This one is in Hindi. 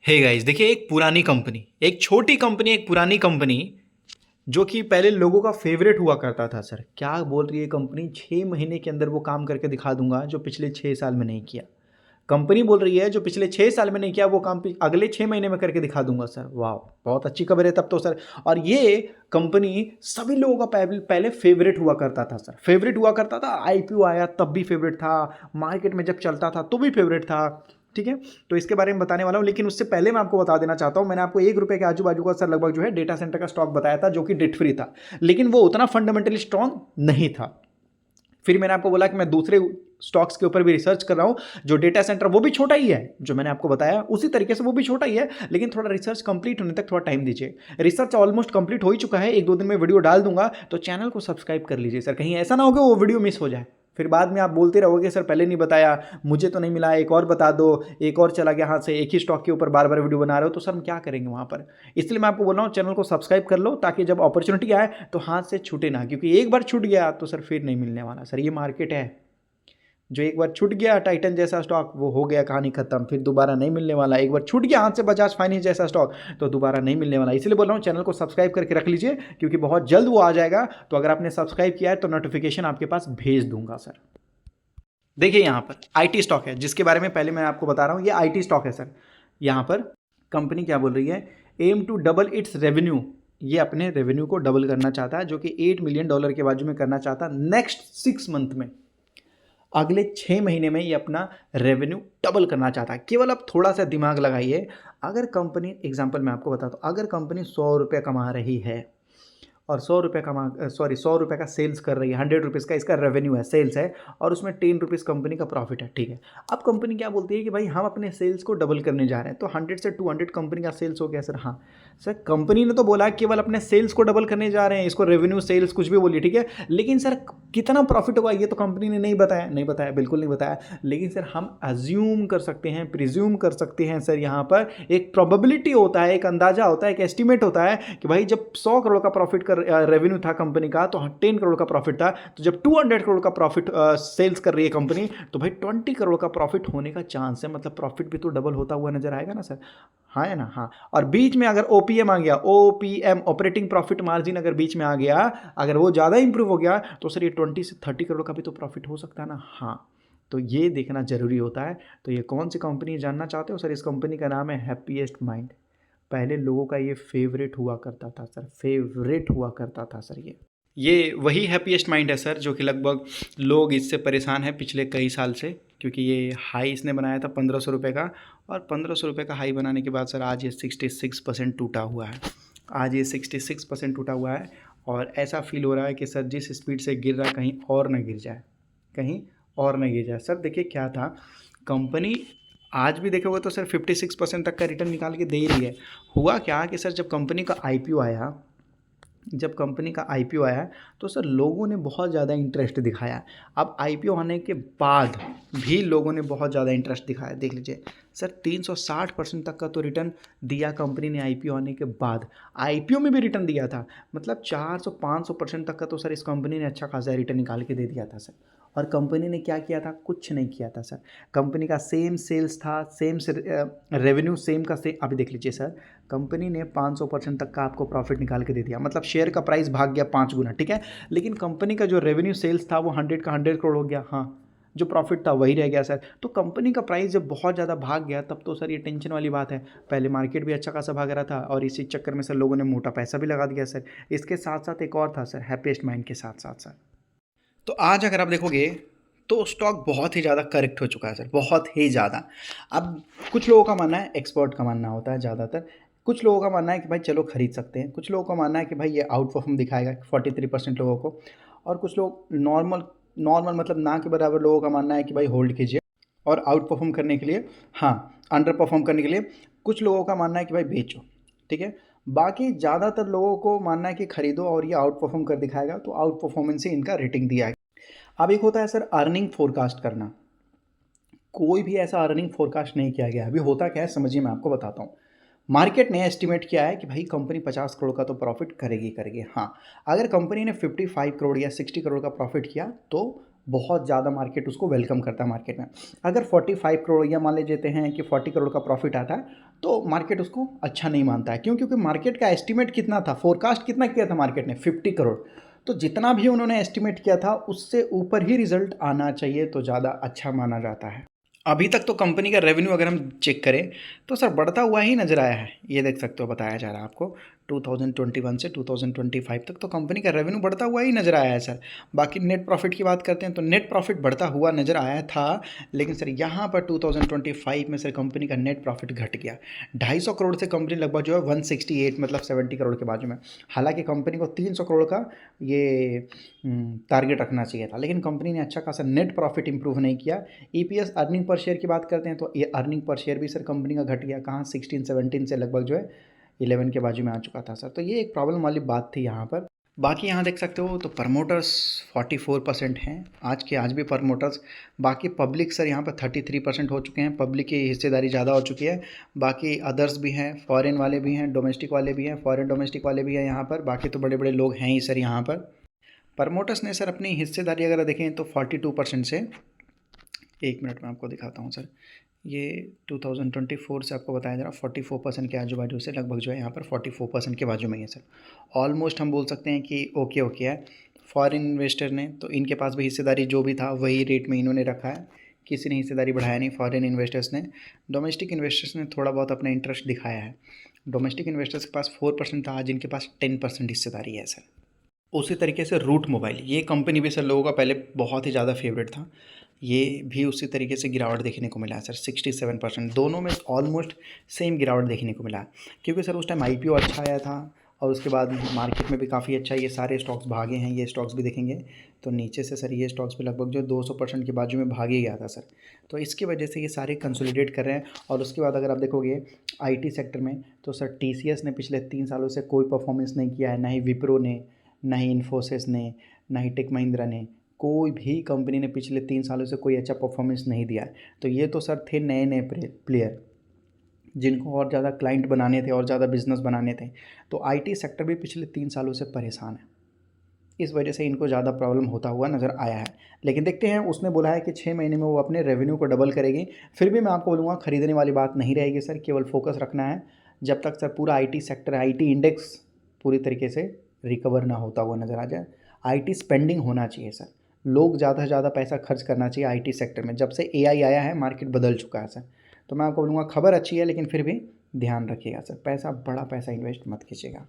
हे गाइस, देखिए एक पुरानी कंपनी, एक छोटी कंपनी, एक पुरानी कंपनी जो कि पहले लोगों का फेवरेट हुआ करता था। सर क्या बोल रही है कंपनी, 6 महीने के अंदर वो काम करके दिखा दूंगा जो पिछले 6 साल में नहीं किया। कंपनी बोल रही है जो पिछले 6 साल में नहीं किया वो काम अगले 6 महीने में करके दिखा दूंगा। सर वाह, बहुत अच्छी खबर है तब तो सर। और ये कंपनी सभी लोगों का पहले फेवरेट हुआ करता था। सर फेवरेट हुआ करता था, आईपीओ आया तब भी फेवरेट था, मार्केट में जब चलता था तो भी फेवरेट था। ठीक है, तो इसके बारे में बताने वाला हूँ, लेकिन उससे पहले मैं आपको बता देना चाहता हूँ, मैंने आपको 1 रुपये के आजू बाजू का सर लगभग जो है डेटा सेंटर का स्टॉक बताया था जो कि डेट फ्री था, लेकिन वो उतना फंडामेंटली स्ट्रांग नहीं था। फिर मैंने आपको बोला कि मैं दूसरे स्टॉक्स के ऊपर भी रिसर्च कर रहा हूं, जो डेटा सेंटर वो भी छोटा ही है, जो मैंने आपको बताया उसी तरीके से वो भी छोटा ही है, लेकिन थोड़ा रिसर्च कंप्लीट होने तक थोड़ा टाइम दीजिए। रिसर्च ऑलमोस्ट कंप्लीट हो ही चुका है, 1-2 दिन में वीडियो डाल दूंगा, तो चैनल को सब्सक्राइब कर लीजिए सर, कहीं ऐसा ना हो कि वो वीडियो मिस हो जाए। फिर बाद में आप बोलते रहोगे सर पहले नहीं बताया, मुझे तो नहीं मिला, एक और बता दो, एक और चला गया हाथ से, एक ही स्टॉक के ऊपर बार बार वीडियो बना रहे हो, तो सर हम क्या करेंगे वहां पर। इसलिए मैं आपको बोल रहा हूँ चैनल को सब्सक्राइब कर लो, ताकि जब अपॉर्चुनिटी आए तो हाथ से छूटे ना, क्योंकि एक बार छूट गया तो सर फिर नहीं मिलने वाला। सर ये मार्केट है, जो एक बार छूट गया टाइटन जैसा स्टॉक वो हो गया कहानी खत्म, फिर दोबारा नहीं मिलने वाला। एक बार छूट गया हाथ से बजाज फाइनेंस जैसा स्टॉक तो दोबारा नहीं मिलने वाला। इसलिए बोल रहा हूँ चैनल को सब्सक्राइब करके रख लीजिए, क्योंकि बहुत जल्द वो आ जाएगा। तो अगर आपने सब्सक्राइब किया है तो नोटिफिकेशन आपके पास भेज दूंगा। सर देखिए यहाँ पर आईटी स्टॉक है, जिसके बारे में पहले मैं आपको बता रहा हूँ, ये आईटी स्टॉक है सर। यहाँ पर कंपनी क्या बोल रही है, aim to double its revenue, ये अपने रेवेन्यू को डबल करना चाहता है, जो कि $8 मिलियन के बाजू में करना चाहता है नेक्स्ट 6 मंथ में। अगले 6 महीने में ये अपना रेवेन्यू डबल करना चाहता है। केवल आप थोड़ा सा दिमाग लगाइए, अगर कंपनी, एग्जांपल मैं आपको बताता हूँ, अगर कंपनी 100 रुपये कमा रही है और 100 रुपये का सेल्स कर रही है, 100 रुपीज़ का इसका रेवेन्यू है, सेल्स है, और उसमें 10 रुपीज़ कंपनी का प्रॉफिट है। ठीक है, अब कंपनी क्या बोलती है कि भाई हम अपने सेल्स को डबल करने जा रहे हैं, तो 100 से 200 कंपनी का सेल्स हो गया। सर हाँ सर, कंपनी ने तो बोला केवल अपने सेल्स को डबल करने जा रहे हैं, इसको रेवेन्यू सेल्स कुछ भी बोलिए, ठीक है, लेकिन सर कितना प्रॉफिट होगा ये तो कंपनी ने नहीं बताया, नहीं बताया, बिल्कुल नहीं बताया। लेकिन सर हम अज्यूम कर सकते हैं, प्रिज्यूम कर सकते हैं सर, यहाँ पर एक प्रोबेबिलिटी होता है, एक अंदाजा होता है, एक एस्टिमेट होता है कि भाई जब 100 करोड़ का प्रॉफिट कर रेवेन्यू था कंपनी का तो 10 करोड़ का प्रॉफिट था, तो जब 200 करोड़ का प्रॉफिट सेल्स कर रही है कंपनी, तो भाई 20 करोड़ का प्रॉफिट होने का चांस है, मतलब प्रॉफिट भी तो डबल होता हुआ नजर आएगा ना सर। हाँ है ना, हाँ। और बीच में अगर ओपीएम आ गया, ओपीएम ऑपरेटिंग प्रॉफिट मार्जिन अगर बीच में आ गया, अगर वो ज़्यादा इंप्रूव हो गया, तो सर ये 20 से 30 करोड़ का भी तो प्रॉफिट हो सकता है ना। हाँ, तो ये देखना जरूरी होता है। तो ये कौन सी कंपनी जानना चाहते हो सर, इस कंपनी का नाम है हैप्पीएस्ट माइंड। पहले लोगों का ये फेवरेट हुआ करता था सर, फेवरेट हुआ करता था सर। ये वही हैप्पीएस्ट माइंड है सर, जो कि लगभग लोग इससे परेशान हैं पिछले कई साल से, क्योंकि ये हाई इसने बनाया था 1500 रुपये का, और 1500 रुपये का हाई बनाने के बाद सर आज ये 66% टूटा हुआ है। आज ये 66% टूटा हुआ है, और ऐसा फील हो रहा है कि सर जिस स्पीड से गिर रहा है कहीं और ना गिर जाए, कहीं और ना गिर जाए। सर देखिए क्या था, कंपनी आज भी देखोगे तो सर 56% तक का रिटर्न निकाल के दे ही रही है। हुआ क्या कि सर जब कंपनी का आईपीओ आया, जब कंपनी का आईपीओ आया तो सर लोगों ने बहुत ज़्यादा इंटरेस्ट दिखाया। अब आईपीओ आने के बाद भी लोगों ने बहुत ज़्यादा इंटरेस्ट दिखाया। देख लीजिए सर 360% तक का तो रिटर्न दिया कंपनी ने आईपीओ आने के बाद। आईपीओ में भी रिटर्न दिया था, मतलब 400-500% तक का तो सर इस कंपनी ने अच्छा खासा रिटर्न निकाल के दे दिया था सर। और कंपनी ने क्या किया था, कुछ नहीं किया था सर। कंपनी का सेम सेल्स था, सेम रेवेन्यू सेम का सेम। अभी देख लीजिए सर, कंपनी ने 500% तक का आपको प्रॉफिट निकाल के दे दिया, मतलब शेयर का प्राइस भाग गया 5 गुना, ठीक है, लेकिन कंपनी का जो रेवेन्यू सेल्स था वो 100 का 100 करोड़ हो गया। हाँ, जो प्रॉफिट था वही रह गया सर। तो कंपनी का प्राइस जब बहुत ज़्यादा भाग गया तब तो सर ये टेंशन वाली बात है। पहले मार्केट भी अच्छा खासा भाग रहा था, और इसी चक्कर में सर लोगों ने मोटा पैसा भी लगा दिया सर। इसके साथ साथ एक और था सर, हैप्पीएस्ट माइंड के साथ साथ सर। तो आज अगर आप देखोगे तो स्टॉक बहुत ही ज़्यादा करेक्ट हो चुका है सर, बहुत ही ज़्यादा। अब कुछ लोगों का मानना है, एक्सपर्ट का मानना होता है ज़्यादातर, कुछ लोगों का मानना है कि भाई चलो खरीद सकते हैं, कुछ लोगों का मानना है कि भाई ये आउट परफॉर्म दिखाएगा 43% लोगों को, और कुछ लोग नॉर्मल नॉर्मल मतलब ना के बराबर लोगों का मानना है कि भाई होल्ड कीजिए। और आउट परफॉर्म करने के लिए, हाँ, अंडर परफॉर्म करने के लिए कुछ लोगों का मानना है कि भाई बेचो, ठीक है। बाकी ज़्यादातर लोगों को मानना है कि खरीदो और ये आउट परफॉर्म कर दिखाएगा, तो आउट परफॉर्मेंस ही इनका रेटिंग दिया है। अब एक होता है सर अर्निंग फोरकास्ट करना, कोई भी ऐसा अर्निंग फोरकास्ट नहीं किया गया। अभी होता क्या है समझिए, मैं आपको बताता हूँ। मार्केट ने एस्टिमेट किया है कि भाई कंपनी 50 करोड़ का तो प्रॉफिट करेगी करेगी। हाँ, अगर कंपनी ने 55 करोड़ या 60 करोड़ का प्रॉफिट किया तो बहुत ज़्यादा मार्केट उसको वेलकम करता है मार्केट में। अगर 45 करोड़ या मान लेते हैं कि 40 करोड़ का प्रॉफिट आता है तो मार्केट उसको अच्छा नहीं मानता है। क्यों? क्योंकि मार्केट का एस्टिमेट कितना था, फोरकास्ट कितना किया था मार्केट ने, 50 करोड़। तो जितना भी उन्होंने एस्टिमेट किया था उससे ऊपर ही रिजल्ट आना चाहिए तो ज़्यादा अच्छा माना जाता है। अभी तक तो कंपनी का रेवेन्यू अगर हम चेक करें तो सर बढ़ता हुआ ही नज़र आया है। ये देख सकते हो, बताया जा रहा है आपको 2021 से 2025 तक तो कंपनी का रेवेन्यू बढ़ता हुआ ही नज़र आया है सर। बाकी नेट प्रॉफिट की बात करते हैं तो नेट प्रॉफिट बढ़ता हुआ नज़र आया था, लेकिन सर यहाँ पर 2025 में सर कंपनी का नेट प्रॉफिट घट गया। 250 करोड़ से कंपनी लगभग जो है 168 मतलब 70 करोड़ के बाजू में। हालांकि कंपनी को 300 करोड़ का ये टारगेट रखना चाहिए था, लेकिन कंपनी ने अच्छा खासा नेट प्रॉफिट इंप्रूव नहीं किया। ईपीएस अर्निंग पर शेयर की बात करते हैं तो ये अर्निंग पर शेयर भी सर कंपनी का घट गया, कहाँ 16-17 से लगभग जो है 11 के बाजू में आ चुका था सर। तो ये एक प्रॉब्लम वाली बात थी यहाँ पर। बाकी यहाँ देख सकते हो तो प्रमोटर्स 44% हैं आज भी प्रमोटर्स। बाकी पब्लिक सर यहाँ पर 33% हो चुके हैं, पब्लिक की हिस्सेदारी ज़्यादा हो चुकी है। बाकी अदर्स भी हैं, फॉरेन वाले भी हैं, डोमेस्टिक वाले भी हैं, फॉरेन डोमेस्टिक वाले भी हैं यहाँ पर। बाकी तो बड़े बड़े लोग हैं ही सर यहाँ पर। प्रमोटर्स ने सर अपनी हिस्सेदारी अगर देखें तो 42% से, एक मिनट में आपको दिखाता हूँ सर, ये 2024 से आपको बताया जा रहा 44% के आजू बाजू से लगभग जो है यहाँ पर 44% के बाजू में है सर। ऑलमोस्ट हम बोल सकते हैं कि ओके है। फॉरेन इन्वेस्टर ने तो इनके पास भी हिस्सेदारी जो भी था वही रेट में इन्होंने रखा है, किसी ने हिस्सेदारी बढ़ाया नहीं फॉरेन इन्वेस्टर्स ने। डोमेस्टिक इन्वेस्टर्स ने थोड़ा बहुत अपना इंटरेस्ट दिखाया है। डोमेस्टिक इन्वेस्टर्स के पास 4% था, आज इनके पास 10% हिस्सेदारी है सर। उसी तरीके से रूट मोबाइल, ये कंपनी भी सर लोगों का पहले बहुत ही ज़्यादा फेवरेट था, ये भी उसी तरीके से गिरावट देखने को मिला है सर। 67%, दोनों में ऑलमोस्ट सेम गिरावट देखने को मिला है। क्योंकि सर उस टाइम आईपीओ अच्छा आया था और उसके बाद मार्केट में भी काफ़ी अच्छा ये सारे स्टॉक्स भागे हैं। ये स्टॉक्स भी देखेंगे तो नीचे से सर ये स्टॉक्स भी लगभग जो 200% के बाजू में भाग ही गया था सर। तो इसकी वजह से ये सारे कंसोलिडेट कर रहे हैं। और उसके बाद अगर आप देखोगे आईटी सेक्टर में तो सर टीसीएस ने पिछले 3 सालों से कोई परफॉर्मेंस नहीं किया है, ना ही विप्रो ने, ना ही इन्फोसिस ने, ना ही टेक महिंद्रा ने, कोई भी कंपनी ने पिछले 3 सालों से कोई अच्छा परफॉर्मेंस नहीं दिया है। तो ये तो सर थे नए नए प्लेयर जिनको और ज़्यादा क्लाइंट बनाने थे और ज़्यादा बिजनेस बनाने थे। तो आईटी सेक्टर भी पिछले 3 सालों से परेशान है, इस वजह से इनको ज़्यादा प्रॉब्लम होता हुआ नज़र आया है। लेकिन देखते हैं, उसने बोला है कि 6 महीने में वो अपने रेवेन्यू को डबल करेगी। फिर भी मैं आपको बोलूँगा खरीदने वाली बात नहीं रहेगी सर, केवल फोकस रखना है जब तक सर पूरा आईटी सेक्टर, आईटी इंडेक्स पूरी तरीके से रिकवर ना होता हुआ नज़र आ जाए। आईटी स्पेंडिंग होना चाहिए सर, लोग ज़्यादा से ज़्यादा पैसा खर्च करना चाहिए आईटी सेक्टर में। जब से एआई आया है मार्केट बदल चुका है सर। तो मैं आपको बोलूँगा खबर अच्छी है, लेकिन फिर भी ध्यान रखिएगा सर, पैसा बड़ा पैसा इन्वेस्ट मत कीजिएगा।